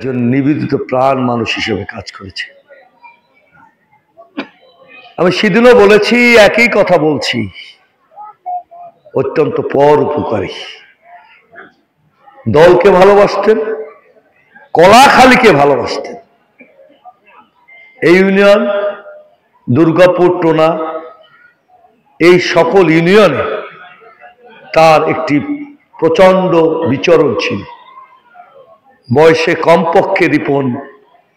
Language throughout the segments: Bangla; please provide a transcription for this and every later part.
একজন নিবেদিত প্রাণ মানুষ হিসেবে কাজ করেছে। আমি সেদিনও বলেছি, একই কথা বলছি, অত্যন্ত পর উপকারী। দলকে ভালোবাসতেন, কলাখালীকে ভালোবাসতেন। এই ইউনিয়ন, দুর্গাপুর, টোনা, এই সকল ইউনিয়নে তার একটি প্রচন্ড বিচরণ ছিল। বয়সে কমপক্ষে রিপন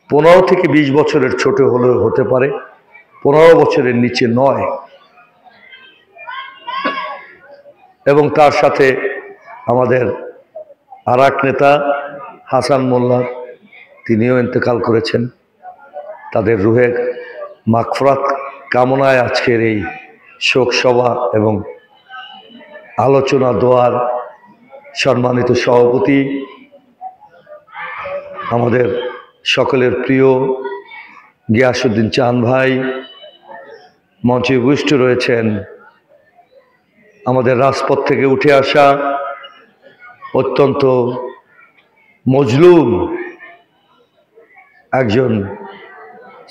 15 থেকে 20 বছরের ছোট হলেও হতে পারে, 15 বছরের নিচে নয়। এবং তার সাথে আমাদের আর এক নেতা হাসান মোল্লা, তিনিও ইন্তেকাল করেছেন। তাদের রুহে মাগফিরাত কামনায় আজকের এই শোক সভা এবং আলোচনা দোয়ার সম্মানিত সভাপতি, আমাদের সকলের প্রিয় গিয়াসউদ্দিন চান ভাই, মঞ্চে উপবিষ্ট রয়েছেন আমাদের রাজপথ থেকে উঠে আসা অত্যন্ত মজলুম একজন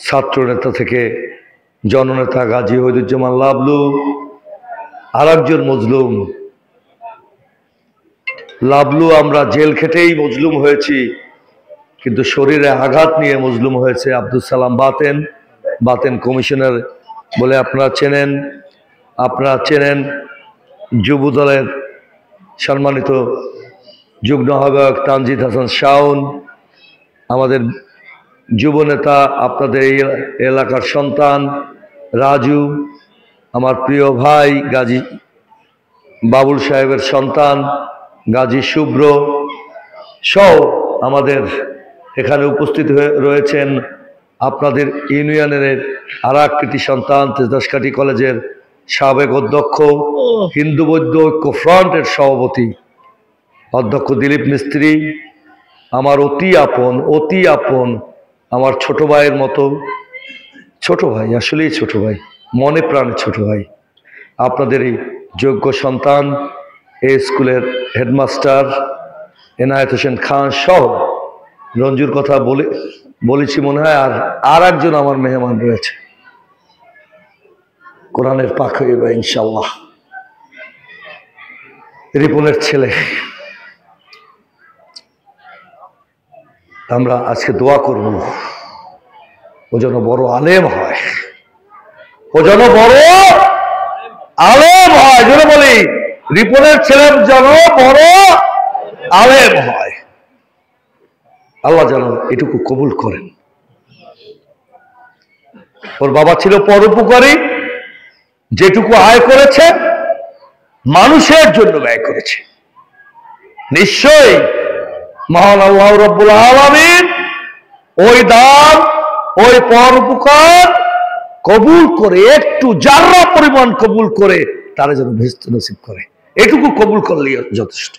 ছাত্রনেতা থেকে জননেতা গাজী ওহিদুজ্জামান লাবলু, আর একজন মজলুম লাবলু। আমরা জেল খেটেই মজলুম হয়েছি, কিন্তু শরীরে আঘাত নিয়ে মজলুম হয়েছে আব্দুল সালাম বাতেন, বাতেন কমিশনার বলে আপনারা চেনেন। যুব দলের সম্মানিত যুগ্ম আহ্বায়ক তানজিদ হাসান শাওন, আমাদের যুব নেতা, আপনাদের এই এলাকার সন্তান রাজু, আমার প্রিয় ভাই গাজী বাবুল সাহেবের সন্তান গাজী শুভ্র সহ আমাদের এখানে উপস্থিত রয়েছেন আপনাদের ইউনিয়নের আর এক কৃতি সন্তান তেজদাসকাঠি কলেজের সাবেক অধ্যক্ষ, হিন্দু বৌদ্ধ ঐক্য ফ্রন্টের সভাপতি অধ্যক্ষ দিলীপ মিস্ত্রি, আমার অতি আপন আমার ছোট ভাইয়ের মতো, ছোট ভাই, আসলেই ছোট ভাই, মনে প্রাণে ছোট ভাই, আপনাদের এই যোগ্য সন্তান, এই স্কুলের হেডমাস্টার এনায়েত হোসেন খান সহ, রঞ্জুর কথা বলেছি মনে হয়, আর একজন আমার মেহমান রয়েছে, কোরআনের পাক হইবে ইনশাআল্লাহ, রিপনের ছেলে। আমরা আজকে দোয়া করব ও যেন বড় আলেম হয়, যেন বলি রিপনের ছেলে যেন বড় আলেম হয়। আল্লাহ যেন এটুকু কবুল করেন। ওর বাবা ছিল পরোপকারী, যেটুকু আয় করেছে মানুষের জন্য ব্যয় করেছে। নিশ্চয়ই মহান আল্লাহ রাব্বুল আলামিন ওই দান, ওই পরোপকার কবুল করে, একটু জাররা পরিমাণ কবুল করে তারা যেন বেহেশত নসিব করে। এটুকু কবুল করলেই যথেষ্ট।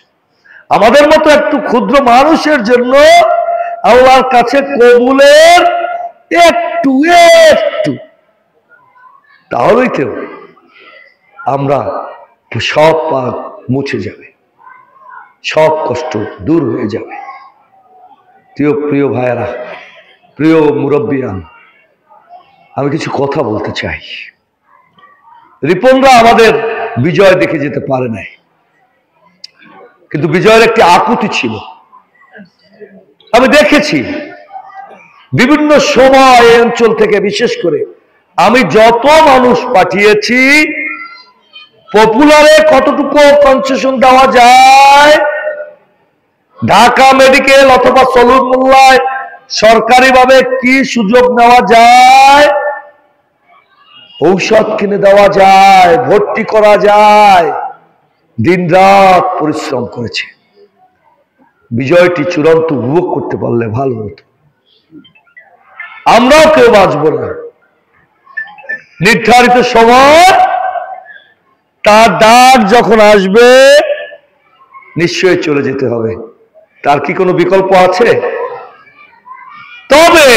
আমাদের মতো একটু ক্ষুদ্র মানুষের জন্য আল্লাহর কাছে কবুলের একটু তাহলেই তো আমরা সব পাপ মুছে যাবে, সব কষ্ট দূর হয়ে যাবে। প্রিয় ভাইয়েরা, প্রিয় মুরব্বিয়ান, আমি কিছু কথা বলতে চাই। রিপনরা আমাদের বিজয় দেখে যেতে পারে নাই, কিন্তু বিজয়ের একটি আকুতি ছিল। আমি দেখেছি বিভিন্ন সময় এই অঞ্চল থেকে, বিশেষ করে আমি যত মানুষ পাঠিয়েছি, পপুলারে কতটুকু কনসেশন দেওয়া যায়, ঢাকা মেডিকেল অথবা সলিমুল্লাহ সরকারিভাবে কি সুযোগ নেওয়া যায়, ঔষধ কিনে দেওয়া যায়, ভর্তি করা যায়, দিন রাত পরিশ্রম করেছে। বিজয়টি চূড়ান্ত উপভোগ করতে পারলে ভালো হতো। আমরাও কেউ বাঁচব না, নির্ধারিত সময় তার ডাক যখন আসবে নিশ্চয়ই চলে যেতে হবে। তার কি কোনো বিকল্প আছে? তবে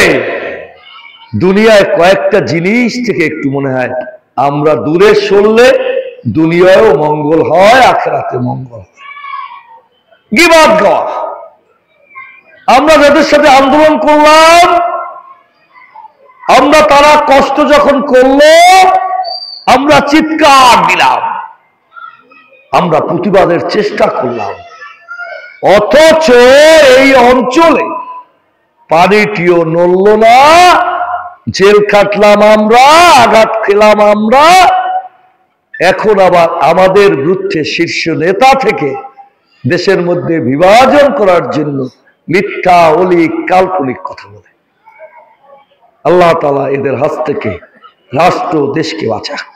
দুনিয়ায় কয়েকটা জিনিস থেকে একটু মনে হয় আমরা দূরে সরলে দুনিয়ায়ও মঙ্গল হয়, আখিরাতে মঙ্গল হয়। গীবত গাওয়া, আমরা যাদের সাথে আন্দোলন করলাম, আমরা তারা কষ্ট যখন করলো আমরা চিৎকার দিলাম, আমরা প্রতিবাদের চেষ্টা করলাম, অথচ এই অঞ্চলে পানিটিও নড়ল না, জেল খাটলাম আমরা, আঘাত খেলাম আমরা। এখন আবার আমাদের বিরুদ্ধে শীর্ষ নেতা থেকে দেশের মধ্যে বিভাজন করার জন্য মিথ্যা অলিক কাল্পনিক কথা বলে। আল্লাহ তাআলা এদের হাত থেকে রাষ্ট্র দেশকে বাঁচাক।